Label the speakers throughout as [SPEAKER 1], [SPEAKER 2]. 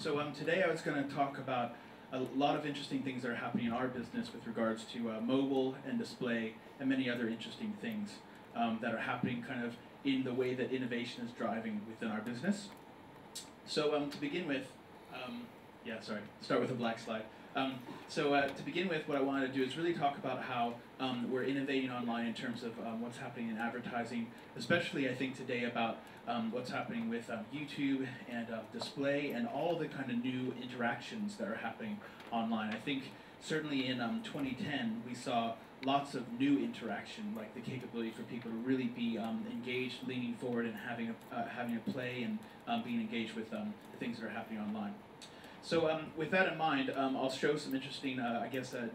[SPEAKER 1] Today I was going to talk about a lot of interesting things that are happening in our business with regards to mobile and display and many other interesting things that are happening kind of in the way that innovation is driving within our business. To begin with, start with a black slide. To begin with, what I wanted to do is really talk about how we're innovating online in terms of what's happening in advertising, especially I think today about what's happening with YouTube and display and all the kind of new interactions that are happening online. I think certainly in 2010 we saw lots of new interaction, like the capability for people to really be engaged, leaning forward and having a play and being engaged with the things that are happening online. With that in mind, I'll show some interesting,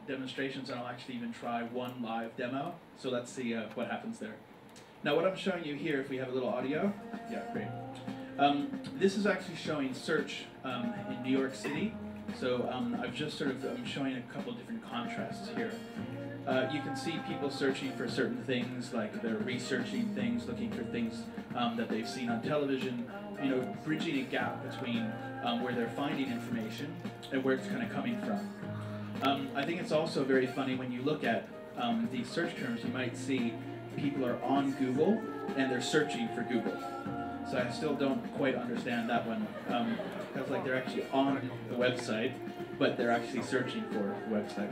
[SPEAKER 1] demonstrations, and I'll actually even try one live demo. So let's see what happens there. Now what I'm showing you here, if we have a little audio, yeah, great. This is actually showing search in New York City. So I've just I'm showing a couple different contrasts here. You can see people searching for certain things, like they're researching things, looking for things that they've seen on television, bridging a gap between where they're finding information and where it's kind of coming from. I think it's also very funny when you look at these search terms, you might see people are on Google and they're searching for Google. So I still don't quite understand that one, because like they're actually on the website, but they're actually searching for the website.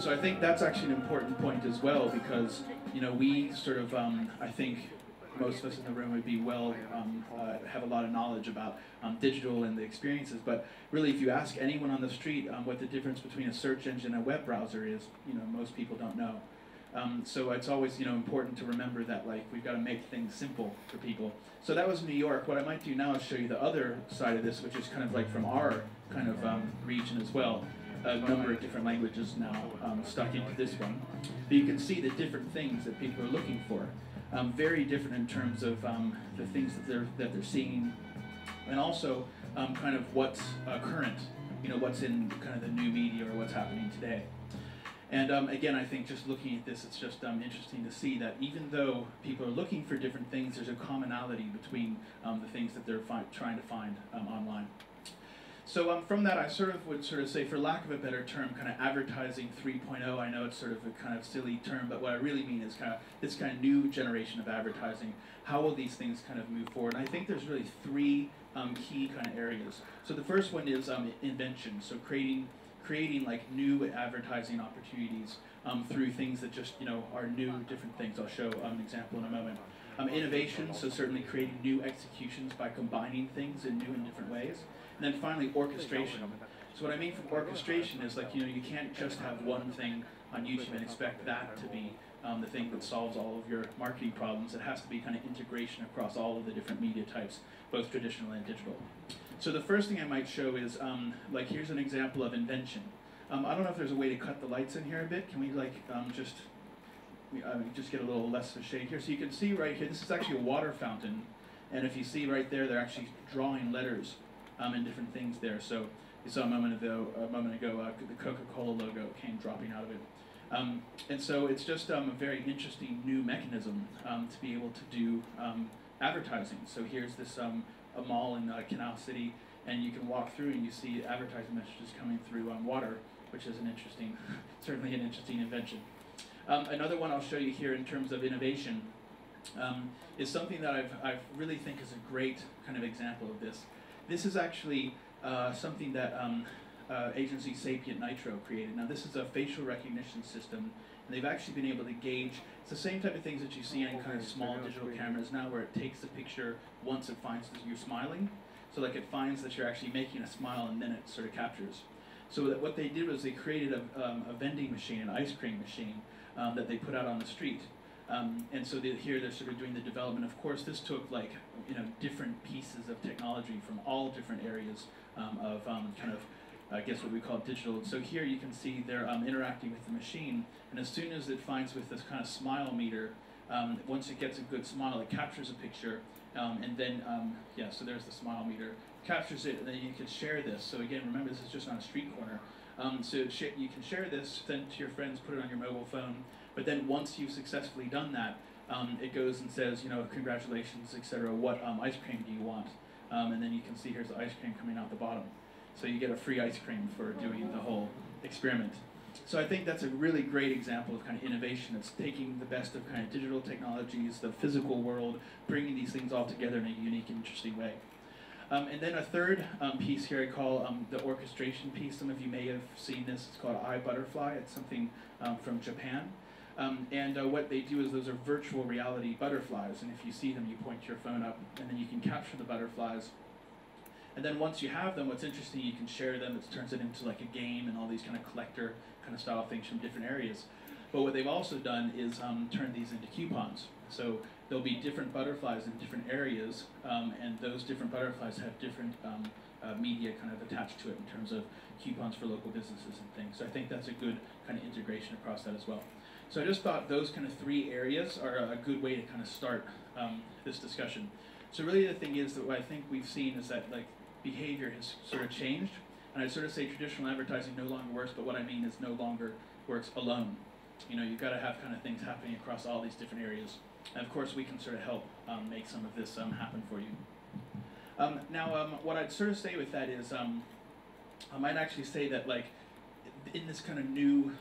[SPEAKER 1] So I think that's actually an important point as well, because we sort of, I think most of us in the room would be have a lot of knowledge about digital and the experiences, but really if you ask anyone on the street what the difference between a search engine and a web browser is, most people don't know. So it's always important to remember that we've got to make things simple for people. So that was New York. What I might do now is show you the other side of this, which is kind of like from our kind of region as well. A number of different languages now stuck into this one. But you can see the different things that people are looking for. Very different in terms of the things that they're seeing, and also kind of what's current, what's in kind of the new media or what's happening today. And again, I think just looking at this, it's just interesting to see that even though people are looking for different things, there's a commonality between the things that they're trying to find online. So from that, I would say, for lack of a better term, kind of advertising 3.0. I know it's sort of a kind of silly term, but what I really mean is kind of this kind of new generation of advertising. How will these things kind of move forward? And I think there's really three key kind of areas. So the first one is invention. So creating like new advertising opportunities through things that just are new, different things. I'll show an example in a moment. Innovation, so certainly creating new executions by combining things in new and different ways. And then finally, orchestration. So what I mean from orchestration is you can't just have one thing on YouTube and expect that to be the thing that solves all of your marketing problems. It has to be kind of integration across all of the different media types, both traditional and digital. So the first thing I might show is, here's an example of invention. I don't know if there's a way to cut the lights in here a bit. Can we just get a little less of a shade here? So you can see right here, this is actually a water fountain. And if you see right there, they're actually drawing letters and different things there. So you saw a moment ago, the Coca-Cola logo came dropping out of it. And so it's just a very interesting new mechanism to be able to do advertising. So here's this a mall in Canal City, and you can walk through and you see advertising messages coming through on water, which is certainly an interesting invention. Another one I'll show you here in terms of innovation is something that I really think is a great kind of example of this. This is actually something that agency Sapient Nitro created. Now this is a facial recognition system, and they've actually been able to gauge, it's the same type of things that you see in kind of small digital cameras now, where it takes the picture once it finds that you're smiling. So it finds that you're actually making a smile, and then it sort of captures. So what they did was they created a vending machine, an ice cream machine, that they put out on the street. And so here they're sort of doing the development. Of course, this took different pieces of technology from all different areas of I guess what we call digital. So here you can see they're interacting with the machine, and as soon as it finds with this kind of smile meter, once it gets a good smile, it captures a picture, and then, so there's the smile meter, captures it, and then you can share this. So again, remember, this is just on a street corner. So you can share this, send it to your friends, put it on your mobile phone, but then once you've successfully done that, it goes and says, congratulations, etc. What ice cream do you want? And then you can see here's the ice cream coming out the bottom. So you get a free ice cream for doing the whole experiment. So I think that's a really great example of kind of innovation. It's taking the best of kind of digital technologies, the physical world, bringing these things all together in a unique and interesting way. And then a third piece here I call the orchestration piece. Some of you may have seen this. It's called iButterfly. It's something from Japan. And what they do is those are virtual reality butterflies. And if you see them, you point your phone up, and then you can capture the butterflies. And then once you have them, what's interesting, you can share them. It turns it into like a game and all these kind of collector kind of style things from different areas. But what they've also done is turn these into coupons. So there'll be different butterflies in different areas, and those different butterflies have different media kind of attached to it in terms of coupons for local businesses and things. So I think that's a good kind of integration across that as well. So I just thought those kind of three areas are a good way to kind of start this discussion. So really the thing is that what I think we've seen is that like behavior has sort of changed, and I'd sort of say traditional advertising no longer works, but what I mean is no longer works alone. You know, you've got to have kind of things happening across all these different areas. And of course we can sort of help make some of this happen for you. Now what I'd sort of say with that is I might actually say that like in this kind of new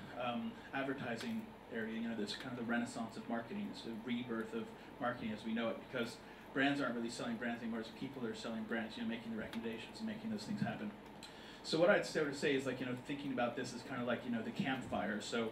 [SPEAKER 1] advertising area, you know, there's kind of the renaissance of marketing. It's the rebirth of marketing as we know it, because brands aren't really selling brands anymore. It's people that are selling brands, you know, making the recommendations and making those things happen. So what I'd sort of say is like, you know, thinking about this is kind of like, you know, the campfire. So,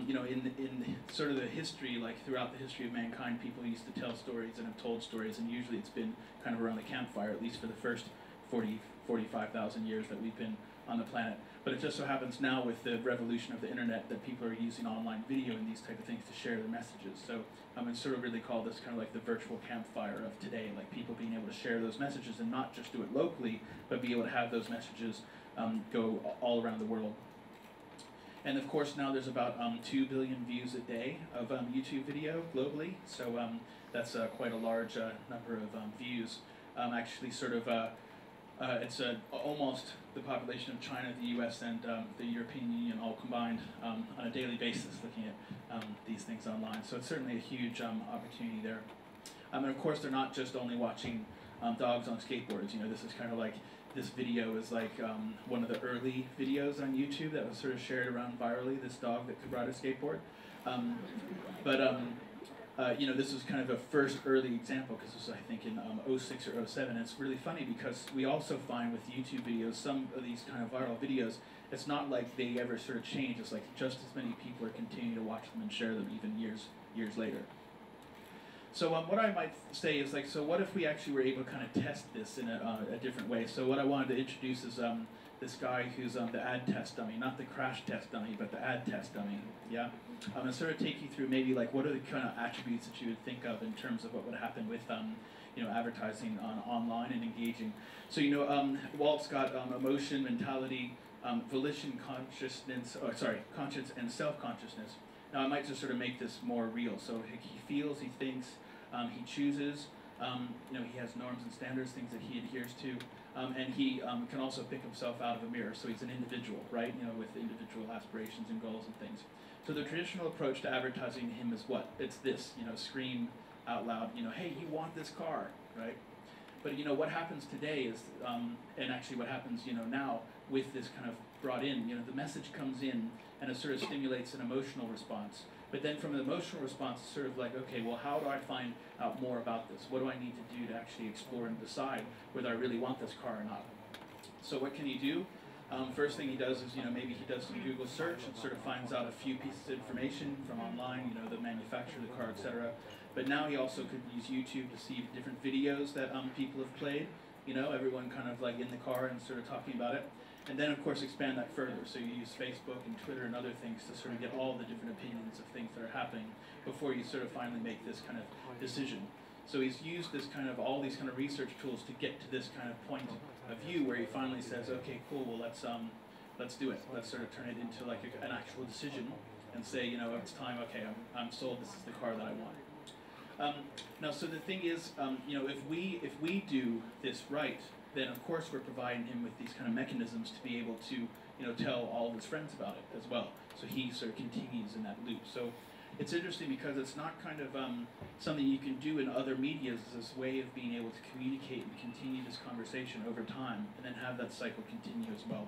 [SPEAKER 1] you know, in sort of the history, like throughout the history of mankind, people used to tell stories and have told stories, and usually it's been kind of around the campfire, at least for the first 45,000 years that we've been on the planet. But it just so happens now with the revolution of the internet that people are using online video and these type of things to share their messages. So I would sort of really call this kind of like the virtual campfire of today, like people being able to share those messages and not just do it locally, but be able to have those messages go all around the world. And of course now there's about 2 billion views a day of YouTube video globally, so that's quite a large number of views. Actually sort of it's almost the population of China, the US, and the European Union all combined on a daily basis looking at these things online. So it's certainly a huge opportunity there. And of course they're not just only watching dogs on skateboards. You know, this is kind of like, this video is like one of the early videos on YouTube that was sort of shared around virally, this dog that could ride a skateboard. You know, this was kind of a first early example, because this was, I think, in 06 or 07. It's really funny because we also find with YouTube videos, some of these kind of viral videos, it's not like they ever sort of change. It's like just as many people are continuing to watch them and share them even years later. So what I might say is like, so what if we actually were able to kind of test this in a different way? So what I wanted to introduce is this guy who's the ad test dummy, not the crash test dummy, but the ad test dummy. Yeah, I'm gonna sort of take you through maybe like what are the kind of attributes that you would think of in terms of what would happen with you know, advertising online and engaging. So you know, Walt's got emotion, mentality, volition, consciousness, conscience and self-consciousness. Now I might just sort of make this more real. So he feels, he thinks, he chooses. You know, he has norms and standards, things that he adheres to. And he can also pick himself out of a mirror, so he's an individual, right? You know, with individual aspirations and goals and things. So the traditional approach to advertising him is what? It's this, you know, scream out loud, you know, hey, you want this car, right? But you know, what happens today is, and actually what happens, you know, now with this kind of brought in, you know, the message comes in and it sort of stimulates an emotional response. But then from an emotional response, it's sort of like, okay, well, how do I find out more about this? What do I need to do to actually explore and decide whether I really want this car or not? So what can he do? First thing he does is, you know, maybe he does some Google search and sort of finds out a few pieces of information from online, you know, the manufacturer of the car, etc. But now he also could use YouTube to see different videos that people have played, you know, everyone kind of like in the car and sort of talking about it. And then, of course, expand that further. So you use Facebook and Twitter and other things to sort of get all the different opinions of things that are happening before you sort of finally make this kind of decision. So he's used this kind of, all these kind of research tools to get to this kind of point of view where he finally says, okay, cool, well, let's do it. Let's sort of turn it into like an actual decision and say, you know, it's time, okay, I'm sold, this is the car that I want. Now, so the thing is, you know, if we do this right, then of course we're providing him with these kind of mechanisms to be able to, you know, tell all of his friends about it as well. So he sort of continues in that loop. So, it's interesting because it's not kind of something you can do in other media as this way of being able to communicate and continue this conversation over time and then have that cycle continue as well.